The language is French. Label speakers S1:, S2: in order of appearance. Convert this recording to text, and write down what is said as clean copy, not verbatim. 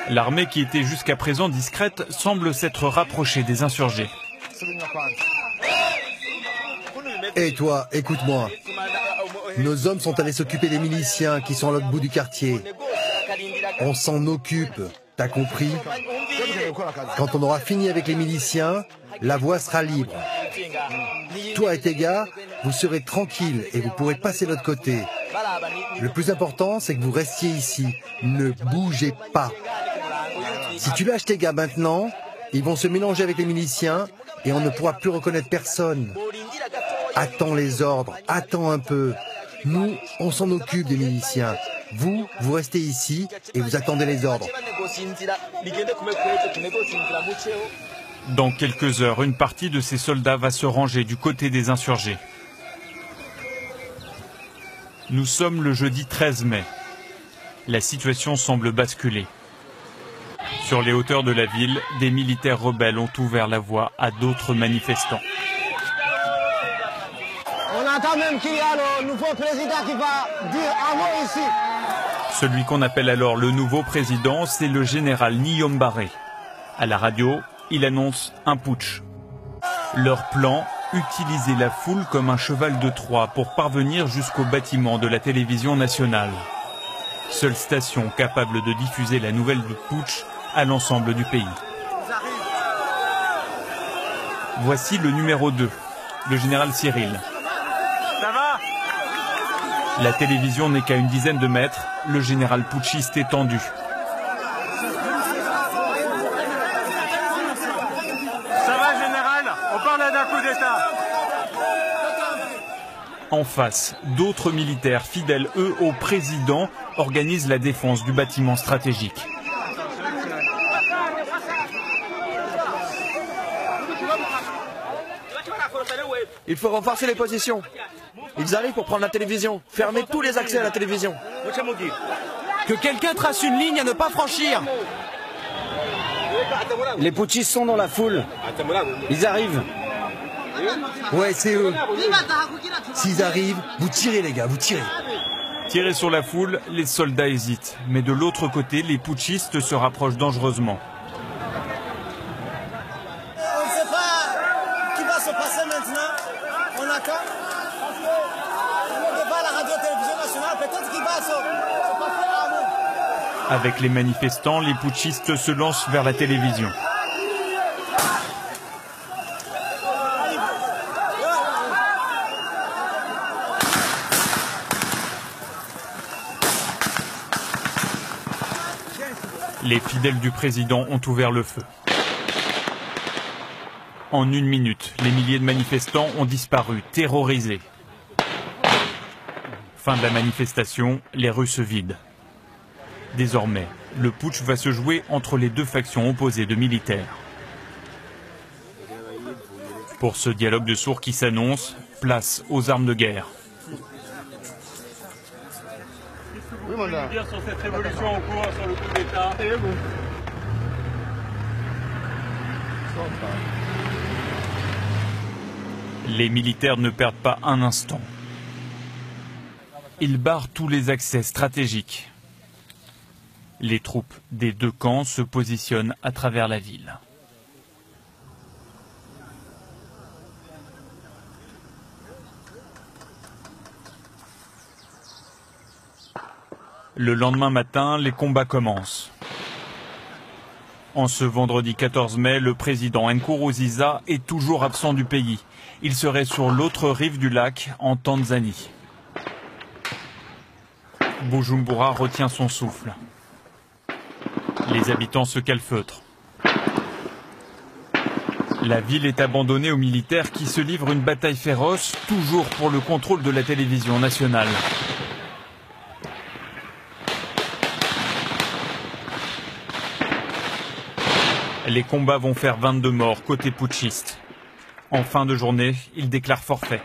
S1: L'armée, qui était jusqu'à présent discrète, semble s'être rapprochée des insurgés.
S2: Et toi, écoute-moi. Nos hommes sont allés s'occuper des miliciens qui sont à l'autre bout du quartier. On s'en occupe, t'as compris? Quand on aura fini avec les miliciens, la voie sera libre. Toi et tes gars, vous serez tranquilles et vous pourrez passer de l'autre côté. Le plus important, c'est que vous restiez ici. Ne bougez pas. Si tu lâches tes gars maintenant, ils vont se mélanger avec les miliciens et on ne pourra plus reconnaître personne. Attends les ordres, attends un peu. Nous, on s'en occupe des miliciens. Vous restez ici et vous attendez les ordres.
S1: Dans quelques heures, une partie de ces soldats va se ranger du côté des insurgés. Nous sommes le jeudi 13 mai. La situation semble basculer. Sur les hauteurs de la ville, des militaires rebelles ont ouvert la voie à d'autres manifestants.
S3: On attend même qu'il y a le nouveau président qui va dire un mot ici.
S1: Celui qu'on appelle alors le nouveau président, c'est le général Niyombare. À la radio, il annonce un putsch. Leur plan, utiliser la foule comme un cheval de Troie pour parvenir jusqu'au bâtiment de la télévision nationale. Seule station capable de diffuser la nouvelle du putsch à l'ensemble du pays. Voici le numéro 2, le général Cyril.
S4: Ça va ?
S1: La télévision n'est qu'à une dizaine de mètres, le général putschiste est tendu.
S4: Ça va, général ? On parle d'un coup d'État.
S1: En face, d'autres militaires fidèles, eux, au président, organisent la défense du bâtiment stratégique.
S5: Il faut renforcer les positions. Ils arrivent pour prendre la télévision. Fermez tous les accès à la télévision.
S6: Que quelqu'un trace une ligne à ne pas franchir.
S7: Les putschistes sont dans la foule. Ils arrivent.
S2: Ouais, c'est eux. S'ils arrivent, vous tirez les gars, vous tirez.
S1: Tirés sur la foule, les soldats hésitent. Mais de l'autre côté, les putschistes se rapprochent dangereusement.
S3: On ne sait pas ce qui va se passer maintenant. On attend. On ne pas la radio-télévision nationale. Peut-être qu'il va se passer un mot.
S1: Avec les manifestants, les putschistes se lancent vers la télévision. Les fidèles du président ont ouvert le feu. En 1 minute, les milliers de manifestants ont disparu, terrorisés. Fin de la manifestation, les rues se vident. Désormais, le putsch va se jouer entre les deux factions opposées de militaires. Pour ce dialogue de sourds qui s'annonce, place aux armes de guerre.
S4: Oui, mon gars. Dire sur cette révolution en cours, sur le coup d'État.
S1: Les militaires ne perdent pas un instant. Ils barrent tous les accès stratégiques. Les troupes des deux camps se positionnent à travers la ville. Le lendemain matin, les combats commencent. En ce vendredi 14 mai, le président Nkurunziza est toujours absent du pays. Il serait sur l'autre rive du lac, en Tanzanie. Bujumbura retient son souffle. Les habitants se calfeutrent. La ville est abandonnée aux militaires qui se livrent une bataille féroce, toujours pour le contrôle de la télévision nationale. Les combats vont faire 22 morts côté putschiste. En fin de journée, ils déclarent forfait.